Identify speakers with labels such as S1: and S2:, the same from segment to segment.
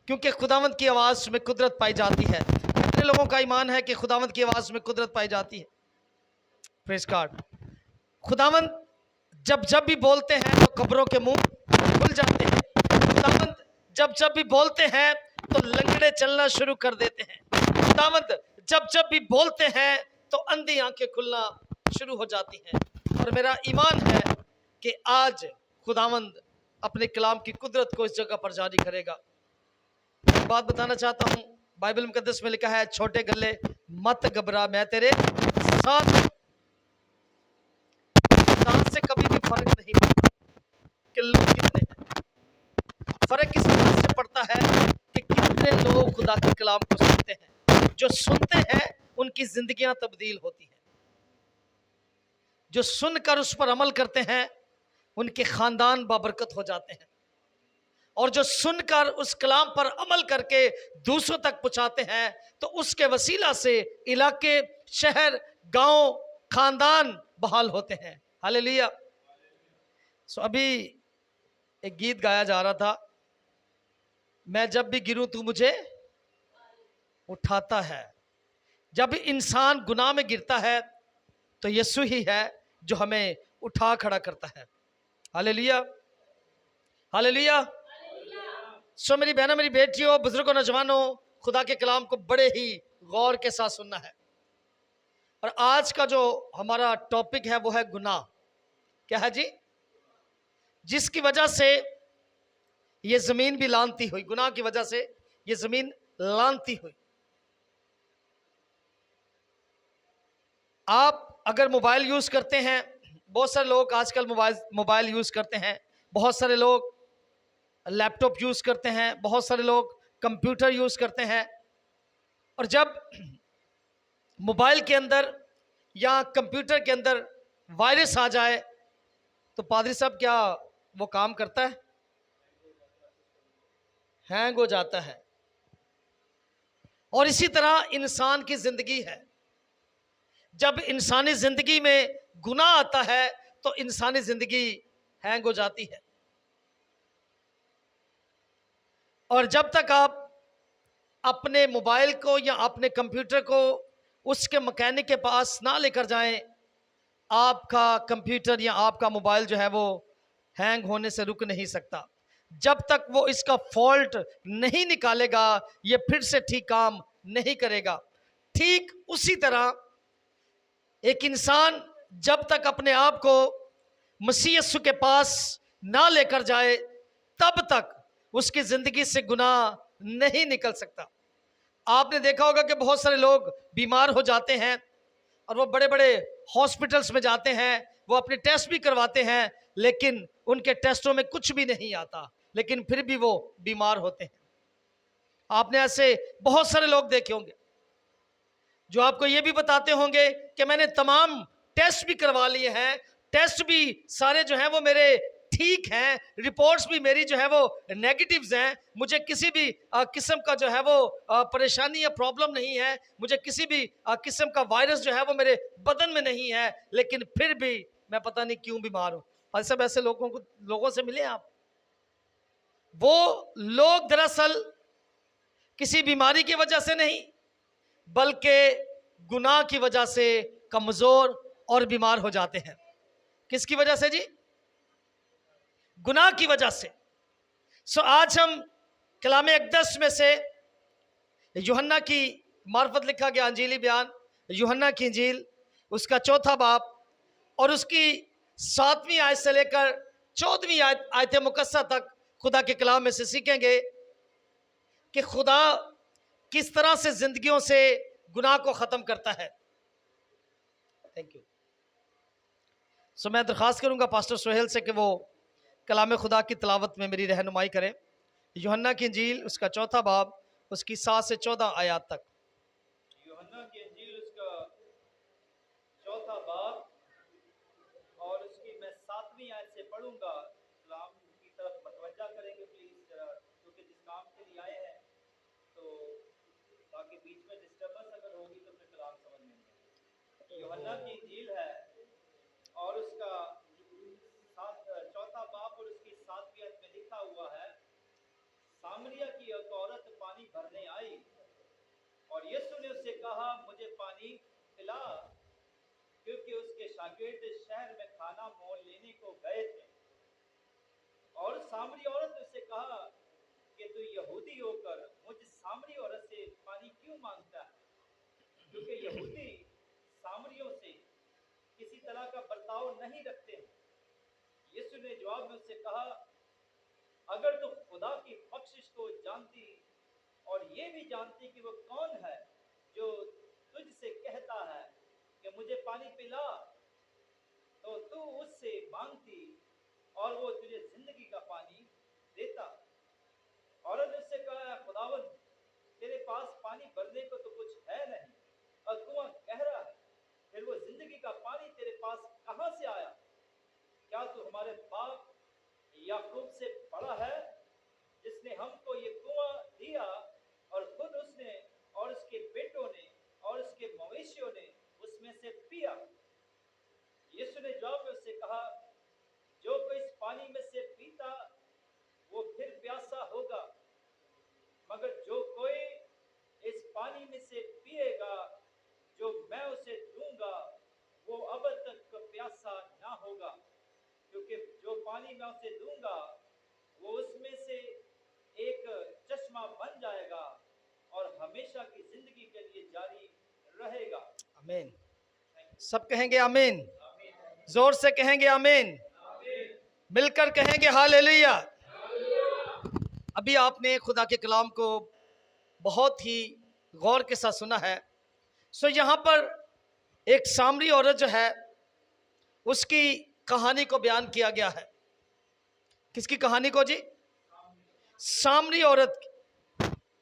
S1: क्योंकि खुदावंद की आवाज़ में कुदरत पाई जाती है। कितने लोगों का ईमान है कि खुदावंद की आवाज़ में कुदरत पाई जाती है? Praise God. खुदावंद जब जब भी बोलते हैं तो कब्रों के मुंह खुल जाते हैं। खुदावंद जब जब भी बोलते हैं तो लंगड़े चलना शुरू कर देते हैं। खुदावंद जब जब भी बोलते हैं तो अंधी आंखें खुलना शुरू हो जाती हैं। और मेरा ईमान है कि आज खुदावंद अपने कलाम की कुदरत को इस जगह पर जारी करेगा। एक बात बताना चाहता हूँ, बाइबल मुकद्दस में लिखा है, छोटे गल्ले मत घबरा, मैं तेरे साथ हूं। इंसान से कभी भी फर्क नहीं पड़ता कि लोग कितने हैं। फर्क इस बात से पड़ता है कि कितने लोग खुदा के कलाम को सुनते हैं। जो सुनते हैं उनकी जिंदगियां तब्दील होती हैं। जो सुनकर उस पर अमल करते हैं उनके खानदान बाबरकत हो जाते हैं। और जो सुनकर उस कलाम पर अमल करके दूसरों तक पहुंचाते हैं तो उसके वसीला से इलाके, शहर, गांव, खानदान बहाल होते हैं। हालेलुया। सो अभी एक गीत गाया जा रहा था, मैं जब भी गिरूं तू मुझे उठाता है। जब इंसान गुनाह में गिरता है तो यीशु ही है जो हमें उठा खड़ा करता है। Hallelujah, hallelujah. सो मेरी बहनों, मेरी बेटियों, बुजुर्गों, नौजवानों, खुदा के कलाम को बड़े ही गौर के साथ सुनना है। और आज का जो हमारा टॉपिक है वो है गुनाह। क्या है जी? जिसकी वजह से ये जमीन भी लानती हुई, गुनाह की वजह से ये जमीन लानती हुई। आप अगर मोबाइल यूज करते हैं, बहुत सारे लोग आजकल मोबाइल यूज करते हैं, बहुत सारे लोग लैपटॉप यूज करते हैं, बहुत सारे लोग कंप्यूटर यूज करते हैं। और जब मोबाइल के अंदर या कंप्यूटर के अंदर वायरस आ जाए तो पादरी साहब क्या वो काम करता है? हैंग हो जाता है। और इसी तरह इंसान की जिंदगी है। जब इंसानी जिंदगी में गुनाह आता है तो इंसानी जिंदगी हैंग हो जाती है। और जब तक आप अपने मोबाइल को या अपने कंप्यूटर को उसके मैकेनिक के पास ना लेकर जाएं, आपका कंप्यूटर या आपका मोबाइल जो है वो हैंग होने से रुक नहीं सकता। जब तक वो इसका फॉल्ट नहीं निकालेगा ये फिर से ठीक काम नहीं करेगा। ठीक उसी तरह एक इंसान जब तक अपने आप को मसीह यीशु के पास ना लेकर जाए तब तक उसकी जिंदगी से गुनाह नहीं निकल सकता। आपने देखा होगा कि बहुत सारे लोग बीमार हो जाते हैं और वो बड़े बड़े हॉस्पिटल्स में जाते हैं, वो अपने टेस्ट भी करवाते हैं, लेकिन उनके टेस्टों में कुछ भी नहीं आता, लेकिन फिर भी वो बीमार होते हैं। आपने ऐसे बहुत सारे लोग देखे होंगे जो आपको ये भी बताते होंगे कि मैंने तमाम टेस्ट भी करवा लिए हैं, टेस्ट भी सारे जो हैं वो मेरे ठीक हैं, रिपोर्ट्स भी मेरी जो है वो नेगेटिव्स हैं, मुझे किसी भी किस्म का जो है वो परेशानी या प्रॉब्लम नहीं है, मुझे किसी भी किस्म का वायरस जो है वो मेरे बदन में नहीं है, लेकिन फिर भी मैं पता नहीं क्यों बीमार हूं। और सब ऐसे लोगों से मिले आप? वो लोग दरअसल किसी बीमारी की वजह से नहीं बल्कि गुनाह की वजह से कमजोर और बीमार हो जाते हैं। किसकी वजह से जी? गुनाह की वजह से। सो आज हम कलाम अक़दस में से यूहन्ना की मार्फत लिखा गया अंजीली बयान, यूहन्ना की इंजील, उसका 4था बाब और उसकी 7वीं आयत से लेकर 14वीं आयत मुकस्सा तक खुदा के कलाम में से सीखेंगे कि खुदा किस तरह से जिंदगियों से गुनाह को ख़त्म करता है। Thank you. सो मैं दरख्वास्त करूंगा पास्टर सोहेल से कि वो कलाम खुदा की तिलावत में मेरी रहनुमाई करें। यूहन्ना की इंजील उसका 4था बाब उसकी 7 से 14 आयत तक।
S2: यूहन्ना की इंजील उसका 4था बाब और उसकी मैं 7वीं आयत से पढ़ूंगा। कलाम की तरफ मतवज्जा करेंगे प्लीज जरा, क्योंकि जिस काम के लिए आए हैं तो ताकि बीच में डिस्टर्बेंस अगर होगी तो फिर कलाम समझ में नहीं आएगा। यूहन्ना की इंजील है और उसका 4था बाब और उसकी 7वीं आयत में लिखा हुआ है, सामरिया की एक औरत पानी भरने आई और यीशु ने उससे कहा, मुझे पानी पिला, क्योंकि उसके शागिर्द शहर में खाना मोल लेने को गए थे। और सामरी औरत ने उससे कहा कि तू यहूदी होकर मुझ सामरी औरत से पानी क्यों मांगता है? क्योंकि यहूदी सामरियों से किसी तरह का बर्ताव नहीं रखते हैं। यीशु ने जवाब में उससे कहा, अगर तू खुदा की बख्शिश को जानती और ये भी जानती कि वो कौन है जो तुझसे कहता है कि मुझे पानी पिला, तो तू उससे मांगती और वो तुझे जिंदगी का पानी देता। औरत ने उससे कहा, खुदावंद, तेरे पास पानी भरने को तो कुछ है नहीं और कुआं गहरा है, फिर वो जिंदगी का पानी तेरे पास कहां से आया? क्या तू हमारे बाप याकूब से बड़ा है, जिसने हमको ये कुआं दिया और खुद उसने और उसके बेटों ने और उसके मवेशियों ने उसमें से पिया? यीशु ने जवाब में उससे कहा, जो कोई इस पानी में से पीता वो फिर प्यासा होगा, मगर जो कोई इस पानी में से पिएगा जो मैं उसे दूंगा वो अब तक प्यासा ना होगा, क्योंकि जो पानी मैं उसे दूंगा वो उसमें से एक चश्मा बन जाएगा और हमेशा की जिंदगी के लिए जारी रहेगा।
S1: आमीन। सब कहेंगे आमीन, जोर से कहेंगे आमीन, मिलकर कहेंगे हालेलुया। अभी आपने खुदा के कलाम को बहुत ही गौर के साथ सुना है। सो यहाँ पर एक सामरी औरत जो है उसकी कहानी को बयान किया गया है। किसकी कहानी को जी? सामरी औरत की।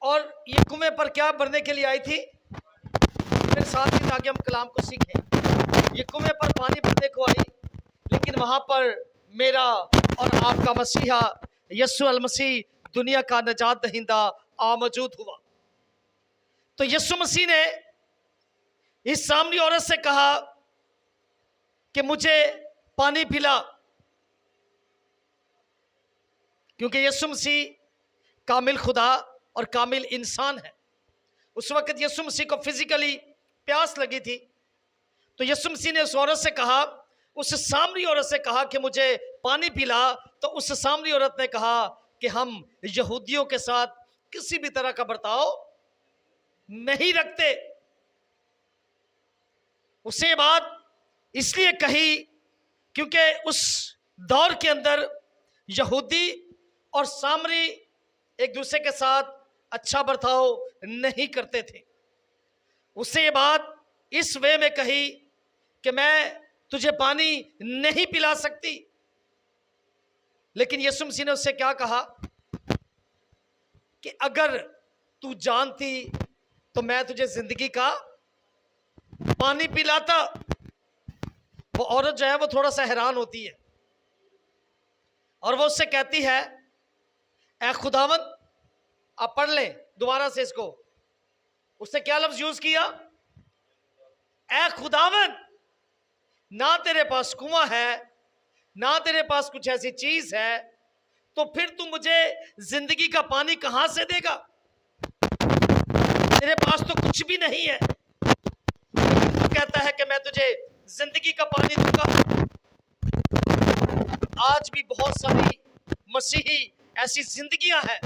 S1: और ये कुएं पर क्या भरने के लिए आई थी? मेरे साथ ही, ताकि हम कलाम को सीखें। ये कुएं पर पानी भरने को आई, लेकिन वहां पर मेरा और आपका मसीहा यीशु अल मसीह दुनिया का नजात दहिंदा आ मौजूद हुआ। तो यीशु मसीह ने इस सामरी औरत से कहा कि मुझे पानी पिला, क्योंकि यीशु मसीह कामिल खुदा और कामिल इंसान है। उस वक्त यीशु मसीह को फिजिकली प्यास लगी थी, तो यीशु मसीह ने उस औरत से कहा, उस सामरी औरत से कहा कि मुझे पानी पिला। तो उस सामरी औरत ने कहा कि हम यहूदियों के साथ किसी भी तरह का बर्ताव नहीं रखते। उसे ये बात इसलिए कही क्योंकि उस दौर के अंदर यहूदी और सामरी एक दूसरे के साथ अच्छा बर्ताव नहीं करते थे। उससे ये बात इस वे में कही कि मैं तुझे पानी नहीं पिला सकती। लेकिन यीशु मसीह ने उससे क्या कहा कि अगर तू जानती तो मैं तुझे जिंदगी का पानी पिलाता। वो औरत जो है वो थोड़ा सा हैरान होती है और वो उससे कहती है, ऐ खुदावंद, आप पढ़ लें दोबारा से इसको। उसने क्या लफ्ज यूज किया? ऐ खुदावंद, ना तेरे पास कुआं है, ना तेरे पास कुछ ऐसी चीज है, तो फिर तू मुझे जिंदगी का पानी कहां से देगा? तेरे पास तो कुछ भी नहीं है, तू कहता है कि मैं तुझे जिंदगी का पानी दूंगा। आज भी बहुत सारी मसीही ऐसी जिंदगियां हैं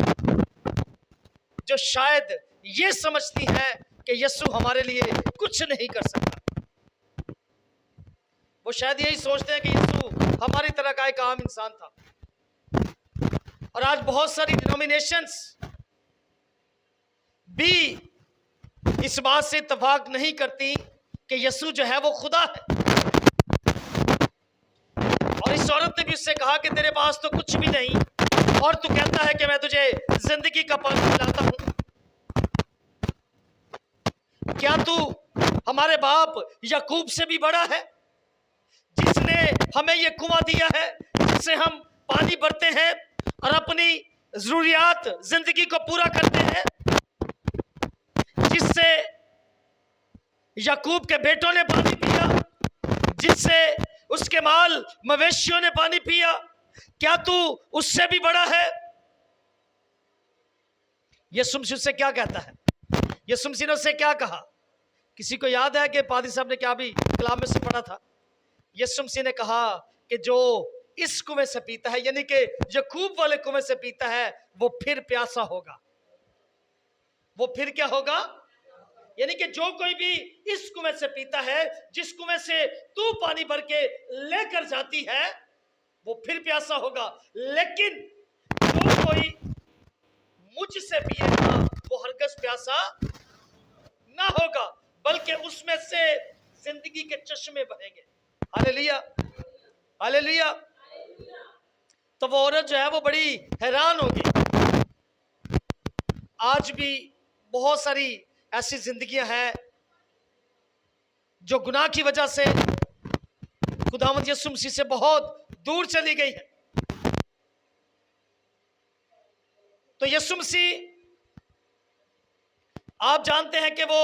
S1: जो शायद ये समझती हैं कि यीशु हमारे लिए कुछ नहीं कर सकता। वो शायद यही सोचते हैं कि यीशु हमारी तरह का एक आम इंसान था। और आज बहुत सारी डिनोमिनेशंस भी इस बात से इत्तेफाक नहीं करती कि यीशु जो है वो खुदा है। और इस औरत ने भी उससे कहा कि तेरे पास तो कुछ भी नहीं और तू कहता है कि मैं तुझे जिंदगी का पानी पिलाता हूं। क्या तू हमारे बाप याकूब से भी बड़ा है, जिसने हमें ये कुआं दिया है जिससे हम पानी भरते हैं और अपनी जरूरियात जिंदगी को पूरा करते हैं, जिससे याकूब के बेटों ने पानी पिया, जिससे उसके माल मवेशियों ने पानी पिया? क्या तू उससे भी बड़ा है? यीशु मसीह उससे क्या कहता है? यीशु मसीह ने उससे क्या कहा? किसी को याद है कि पादी साहब ने क्या भी कलाम में से पढ़ा था? यीशु मसीह ने कहा कि जो इस कुएं से पीता है, यानी कि यकूब वाले कुएं से पीता है, वो फिर प्यासा होगा। वो फिर क्या होगा? यानी कि जो कोई भी इस कुएं से पीता है, जिस कुएं से तू पानी भर के लेकर जाती है, वो फिर प्यासा होगा। लेकिन जो कोई मुझसे पिएगा, वो हरगिज़ प्यासा ना होगा, बल्कि उसमें से जिंदगी के चश्मे बहेंगे। Hallelujah, hallelujah. तो वो औरत जो है वो बड़ी हैरान होगी। आज भी बहुत सारी ऐसी जिंदगियां हैं जो गुनाह की वजह से खुदावंद यीशु मसीह से बहुत दूर चली गई है। तो यीशु मसीह, आप जानते हैं कि वो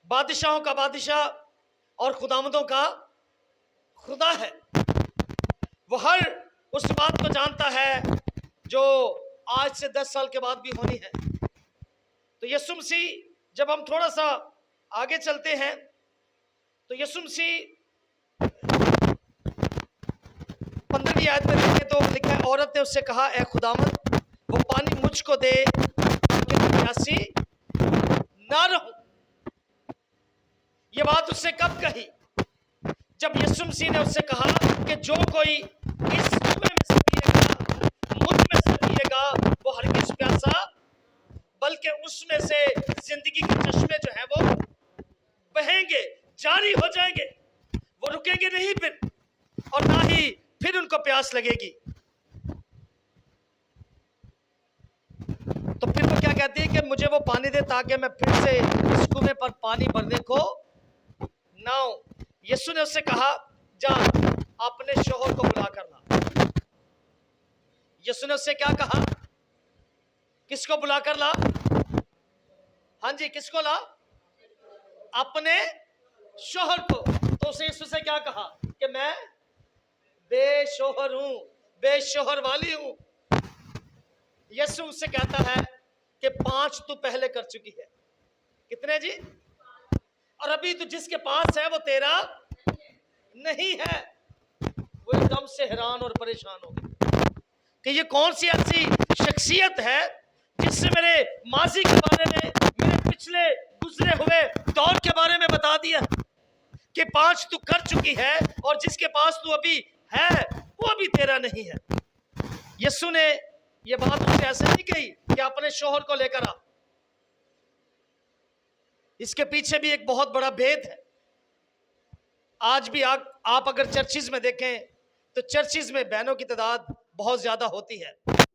S1: बादशाहों का बादशाह और खुदावंदों का खुदा है। वो हर उस बात को जानता है जो आज से 10 साल के बाद भी होनी है। तो यीशु मसीह, जब हम थोड़ा सा आगे चलते हैं तो यीशु मसीह 15वीं आयत में देखें तो लिखा है, औरत ने उससे कहा, ए खुदावंद, वो पानी मुझको दे कि मैं प्यासी ना रहूं। ये बात उससे कब कही? जब यीशु मसीह ने उससे कहा कि जो कोई इस कुएं में से पिएगा, मुझ में से पिएगा, वो हरगिज़ प्यासा, बल्कि उसमें से जिंदगी के चश्मे जो है वो बहेंगे, जारी हो जाएंगे। वो रुकेंगे नहीं फिर, और ना ही फिर उनको प्यास लगेगी। तो फिर वो क्या कहती है कि मुझे वो पानी दे ताकि मैं फिर से इस कुएं पर पानी भरने को ना आऊं। यीशु ने उससे कहा, जा अपने शौहर को बुला कर ला। यीशु ने उससे क्या कहा? किसको बुला कर ला? हाँ जी, किसको ला? अपने शौहर को। तो उसे यीशु से क्या कहा कि मैं बेशोहर हूं, बेशोहर वाली हूं। यीशु उससे कहता है कि 5 तू पहले कर चुकी है। कितने जी? और अभी तू जिसके पास है वो तेरा नहीं है। वो एकदम से हैरान और परेशान हो गई कि ये कौन सी ऐसी शख्सियत है जिससे मेरे माजी के बारे में, मेरे पिछले गुजरे हुए दौर के बारे में बता दिया कि 5 तू कर चुकी है और जिसके पास तू अभी है वो अभी तेरा नहीं है। यीशु ने ये बात उससे ऐसे नहीं कही कि अपने शौहर को लेकर आ। इसके पीछे भी एक बहुत बड़ा भेद है। आज भी आप अगर चर्चिज में देखें तो चर्चिज में बहनों की तादाद बहुत ज्यादा होती है,